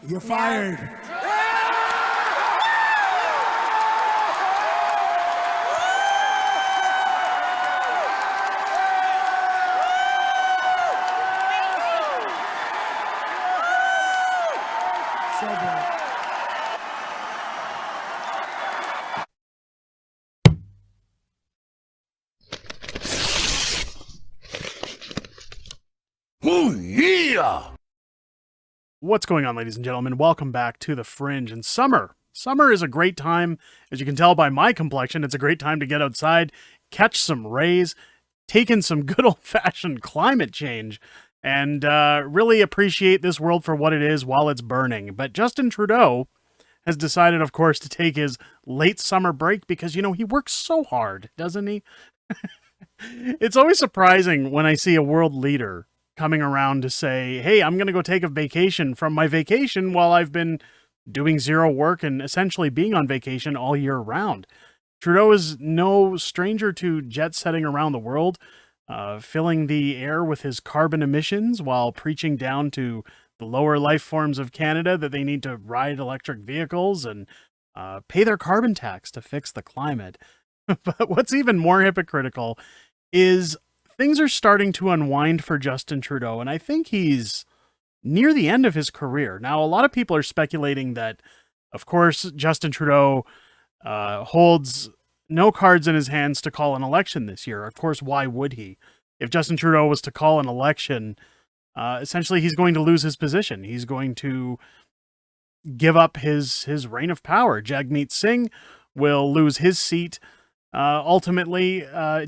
You're fired. So good. Oh, yeah! What's going on, ladies and gentlemen? Welcome back to The Fringe. And summer is a great time. As you can tell by my complexion, it's a great time to get outside, catch some rays, take in some good old-fashioned climate change, and really appreciate this world for what it is while it's burning. But Justin Trudeau has decided, of course, to take his late summer break because, you know, he works so hard, doesn't he? It's always surprising when I see a world leader coming around to say, hey, I'm going to go take a vacation from my vacation while I've been doing zero work and essentially being on vacation all year round. Trudeau is no stranger to jet setting around the world, filling the air with his carbon emissions while preaching down to the lower life forms of Canada that they need to ride electric vehicles and pay their carbon tax to fix the climate. But what's even more hypocritical is things are starting to unwind for Justin Trudeau, and I think he's near the end of his career. Now, a lot of people are speculating that, of course, Justin Trudeau holds no cards in his hands to call an election this year. Of course, why would he? If Justin Trudeau was to call an election, essentially he's going to lose his position. He's going to give up his reign of power. Jagmeet Singh will lose his seat. Ultimately,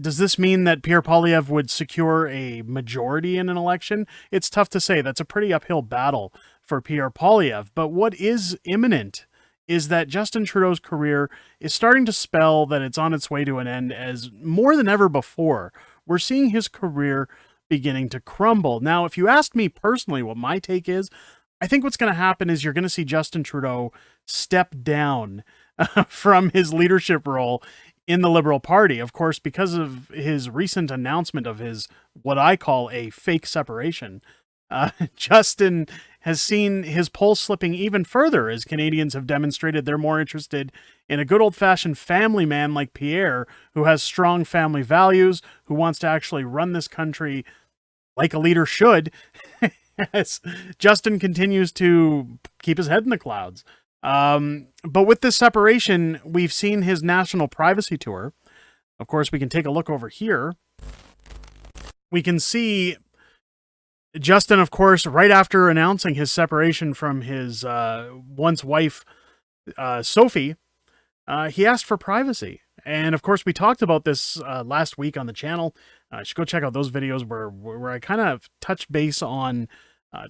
does this mean that Pierre Poilievre would secure a majority in an election? It's tough to say. That's a pretty uphill battle for Pierre Poilievre. But what is imminent is that Justin Trudeau's career is starting to spell that it's on its way to an end, as more than ever before, we're seeing his career beginning to crumble. Now, if you ask me personally what my take is, I think what's going to happen is you're going to see Justin Trudeau step down from his leadership role in the Liberal Party, of course, because of his recent announcement of his, what I call a fake separation. Justin has seen his polls slipping even further as Canadians have demonstrated they're more interested in a good old-fashioned family man like Pierre, who has strong family values, who wants to actually run this country like a leader should, as Justin continues to keep his head in the clouds. But with this separation, we've seen his national privacy tour. Of course, we can take a look over here. We can see Justin, of course, right after announcing his separation from his once wife, Sophie, he asked for privacy. And of course, we talked about this last week on the channel. You should go check out those videos where I kind of touched base on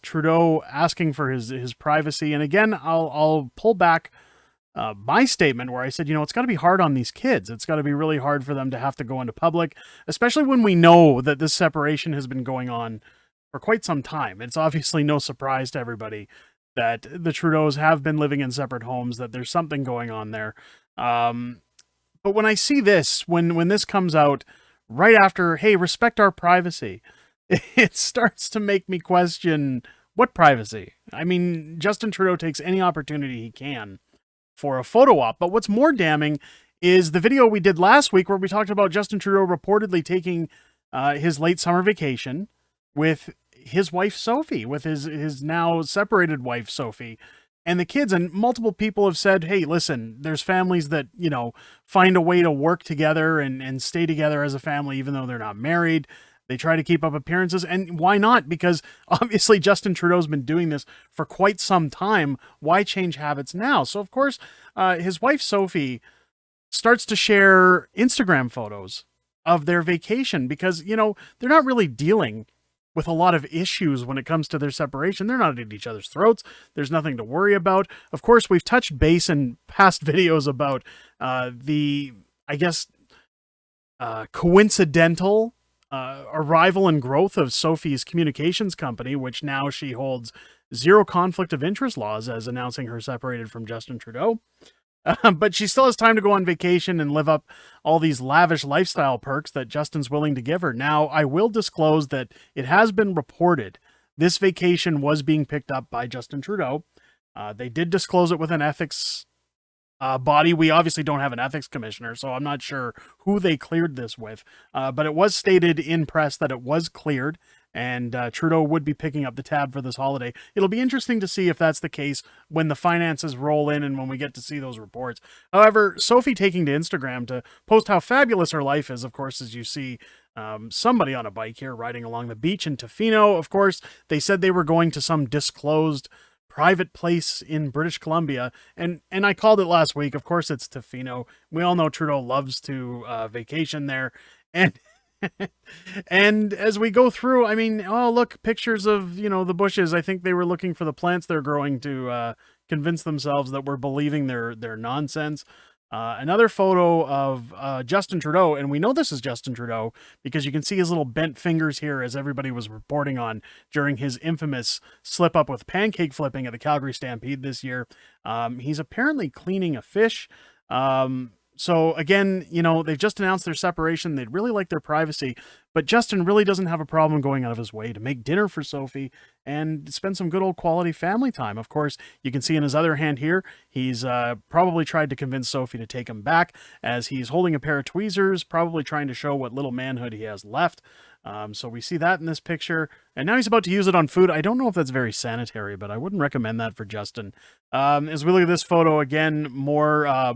Trudeau asking for his privacy. And again, I'll pull back my statement where I said, you know, it's got to be hard on these kids. It's got to be really hard for them to have to go into public, especially when we know that this separation has been going on for quite some time. It's obviously no surprise to everybody that the Trudeaus have been living in separate homes, that there's something going on there. But when I see this, when this comes out right after, hey, respect our privacy, it starts to make me question what privacy. I mean, Justin Trudeau takes any opportunity he can for a photo op. But what's more damning is the video we did last week where we talked about Justin Trudeau reportedly taking his late summer vacation with his wife, Sophie, with his now separated wife, Sophie, and the kids. And multiple people have said, hey, listen, there's families that, you know, find a way to work together and stay together as a family, even though they're not married. They try to keep up appearances, and why not? Because obviously Justin Trudeau's been doing this for quite some time. Why change habits now? So, of course, his wife, Sophie, starts to share Instagram photos of their vacation because, you know, they're not really dealing with a lot of issues when it comes to their separation. They're not at each other's throats. There's nothing to worry about. Of course, we've touched base in past videos about the, I guess, coincidental arrival and growth of Sophie's communications company, which now she holds zero conflict of interest laws as announcing her separated from Justin Trudeau. But she still has time to go on vacation and live up all these lavish lifestyle perks that Justin's willing to give her. Now, I will disclose that it has been reported this vacation was being picked up by Justin Trudeau. They did disclose it with an ethics body. We obviously don't have an ethics commissioner, so I'm not sure who they cleared this with. But it was stated in press that it was cleared, and Trudeau would be picking up the tab for this holiday. It'll be interesting to see if that's the case when the finances roll in and when we get to see those reports. However, Sophie taking to Instagram to post how fabulous her life is, of course, as you see somebody on a bike here riding along the beach in Tofino. Of course, they said they were going to some disclosed private place in British Columbia, and I called it last week. Of course, it's Tofino. We all know Trudeau loves to vacation there, and and as we go through, I mean, oh, look, pictures of, the bushes. I think they were looking for the plants they're growing to convince themselves that we're believing their nonsense. Another photo of Justin Trudeau, and we know this is Justin Trudeau because you can see his little bent fingers here, as everybody was reporting on during his infamous slip up with pancake flipping at the Calgary Stampede this year. He's apparently cleaning a fish. So again, they've just announced their separation. They'd really like their privacy, but Justin really doesn't have a problem going out of his way to make dinner for Sophie and spend some good old quality family time. Of course, you can see in his other hand here, he's probably tried to convince Sophie to take him back, as he's holding a pair of tweezers, probably trying to show what little manhood he has left. So we see that in this picture, and now he's about to use it on food. I don't know if that's very sanitary, but I wouldn't recommend that for Justin. As we look at this photo again, more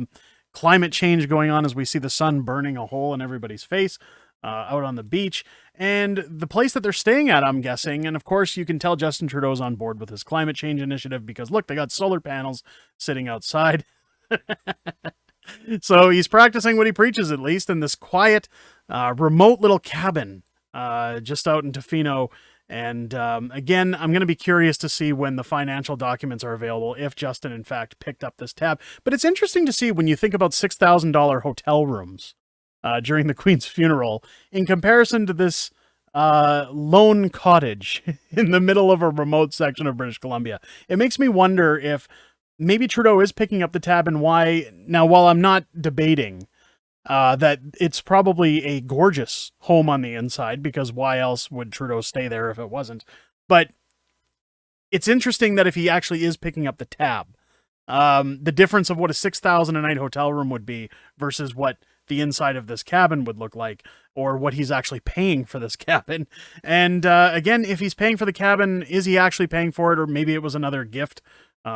climate change going on as we see the sun burning a hole in everybody's face out on the beach, and the place that they're staying at, I'm guessing. And of course, you can tell Justin Trudeau's on board with his climate change initiative because look, they got solar panels sitting outside. So he's practicing what he preaches, at least, in this quiet, remote little cabin just out in Tofino. And again, I'm going to be curious to see when the financial documents are available, if Justin, in fact, picked up this tab. But it's interesting to see when you think about $6,000 hotel rooms during the Queen's funeral in comparison to this lone cottage in the middle of a remote section of British Columbia. It makes me wonder if maybe Trudeau is picking up the tab and why. Now, while I'm not debating that it's probably a gorgeous home on the inside, because why else would Trudeau stay there if it wasn't? But it's interesting that if he actually is picking up the tab, the difference of what a $6,000 a night hotel room would be versus what the inside of this cabin would look like, or what he's actually paying for this cabin. And again, if he's paying for the cabin, is he actually paying for it, or maybe it was another gift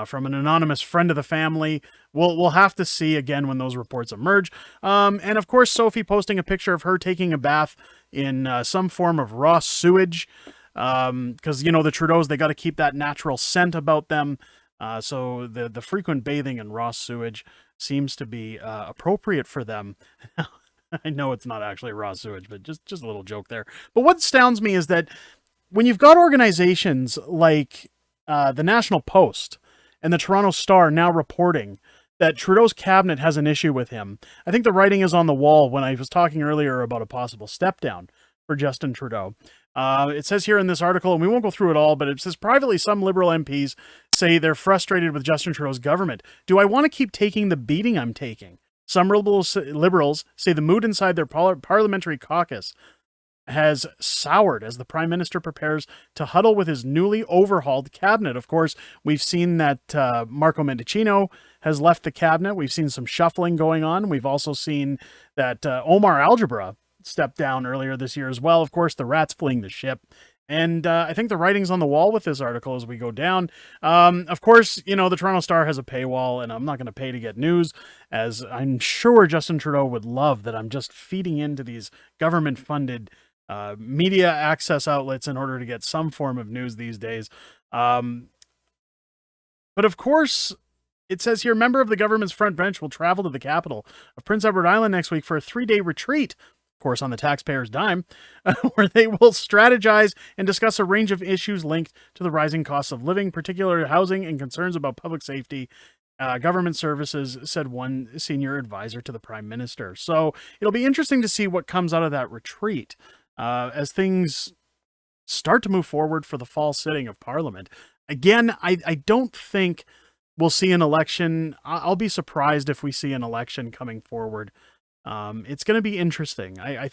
from an anonymous friend of the family? We'll have to see again when those reports emerge. And of course, Sophie posting a picture of her taking a bath in some form of raw sewage, because the Trudeaus, they got to keep that natural scent about them. So the frequent bathing in raw sewage seems to be appropriate for them. I know it's not actually raw sewage, but just a little joke there. But what astounds me is that when you've got organizations like the National Post and the Toronto Star now reporting that Trudeau's cabinet has an issue with him, I think the writing is on the wall when I was talking earlier about a possible step down for Justin Trudeau. It says here in this article, and we won't go through it all, but it says privately some Liberal MPs say they're frustrated with Justin Trudeau's government. Do I want to keep taking the beating I'm taking? Some Liberals say the mood inside their parliamentary caucus has soured as the Prime Minister prepares to huddle with his newly overhauled cabinet. Of course, we've seen that Marco Mendicino has left the cabinet. We've seen some shuffling going on. We've also seen that Omar Algebra stepped down earlier this year as well. Of course, the Rats fleeing the ship. And I think the writing's on the wall with this article as we go down. Of course, the Toronto Star has a paywall, and I'm not going to pay to get news, as I'm sure Justin Trudeau would love that I'm just feeding into these government-funded media access outlets in order to get some form of news these days. But of course, it says here, member of the government's front bench will travel to the capital of Prince Edward Island next week for a 3-day retreat of course, on the taxpayer's dime, where they will strategize and discuss a range of issues linked to the rising costs of living, particularly housing and concerns about public safety, government services, said one senior advisor to the Prime Minister. So it'll be interesting to see what comes out of that retreat as things start to move forward for the fall sitting of Parliament. Again, I don't think we'll see an election. I'll be surprised if we see an election coming forward. It's going to be interesting. I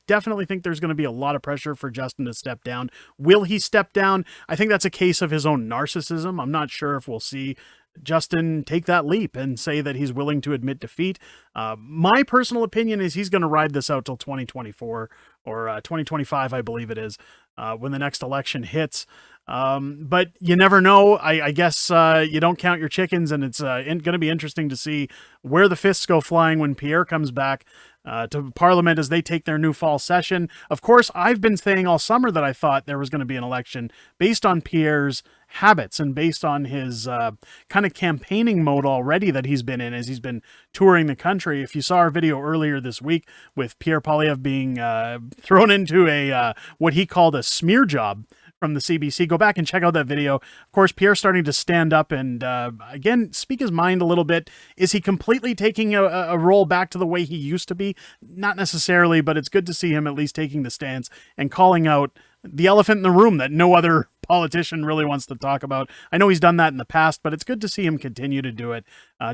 definitely think there's going to be a lot of pressure for Justin to step down. Will he step down? I think that's a case of his own narcissism. I'm not sure if we'll see Justin take that leap and say that he's willing to admit defeat. My personal opinion is he's going to ride this out till 2024 or 2025, I believe it is, when the next election hits. But you never know. I guess you don't count your chickens, and it's going to be interesting to see where the fists go flying when Pierre comes back to Parliament as they take their new fall session. Of course, I've been saying all summer that I thought there was going to be an election based on Pierre's habits and based on his kind of campaigning mode already that he's been in as he's been touring the country. If you saw our video earlier this week with Pierre Poilievre being thrown into a what he called a smear job from the CBC, go back and check out that video. Of course, Pierre's starting to stand up and, again, speak his mind a little bit. Is he completely taking a role back to the way he used to be? Not necessarily, but it's good to see him at least taking the stance and calling out the elephant in the room that no other politician really wants to talk about. I know he's done that in the past, but it's good to see him continue to do it.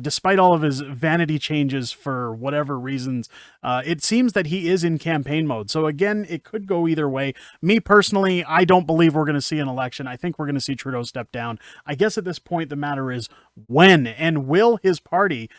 Despite all of his vanity changes for whatever reasons, it seems that he is in campaign mode. So again, it could go either way. Me personally, I don't believe we're going to see an election. I think we're going to see Trudeau step down. I guess at this point, the matter is when, and will his party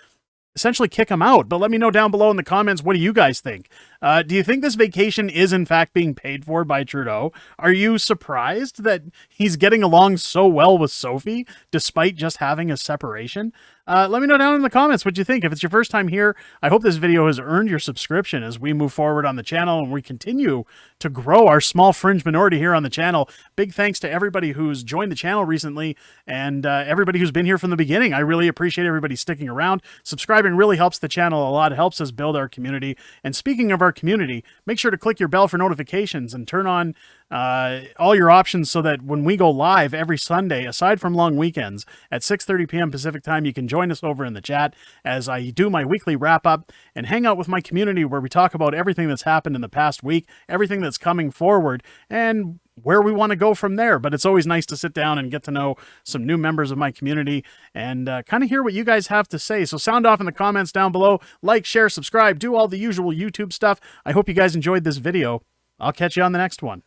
essentially kick him out? But let me know down below in the comments, what do you guys think? Do you think this vacation is in fact being paid for by Trudeau? Are you surprised that he's getting along so well with Sophie despite just having a separation? Let me know down in the comments what you think. If it's your first time here, I hope this video has earned your subscription as we move forward on the channel and we continue to grow our small fringe minority here on the channel. Big thanks to everybody who's joined the channel recently and everybody who's been here from the beginning. I really appreciate everybody sticking around. Subscribing really helps the channel a lot. It helps us build our community. And speaking of our community, make sure to click your bell for notifications and turn on all your options so that when we go live every Sunday, aside from long weekends at 6:30 p.m. Pacific time, you can join us over in the chat as I do my weekly wrap up and hang out with my community where we talk about everything that's happened in the past week, everything that's coming forward, and where we want to go from there. But it's always nice to sit down and get to know some new members of my community and kind of hear what you guys have to say. So sound off in the comments down below. Like, share, subscribe, do all the usual YouTube stuff. I hope you guys enjoyed this video. I'll catch you on the next one.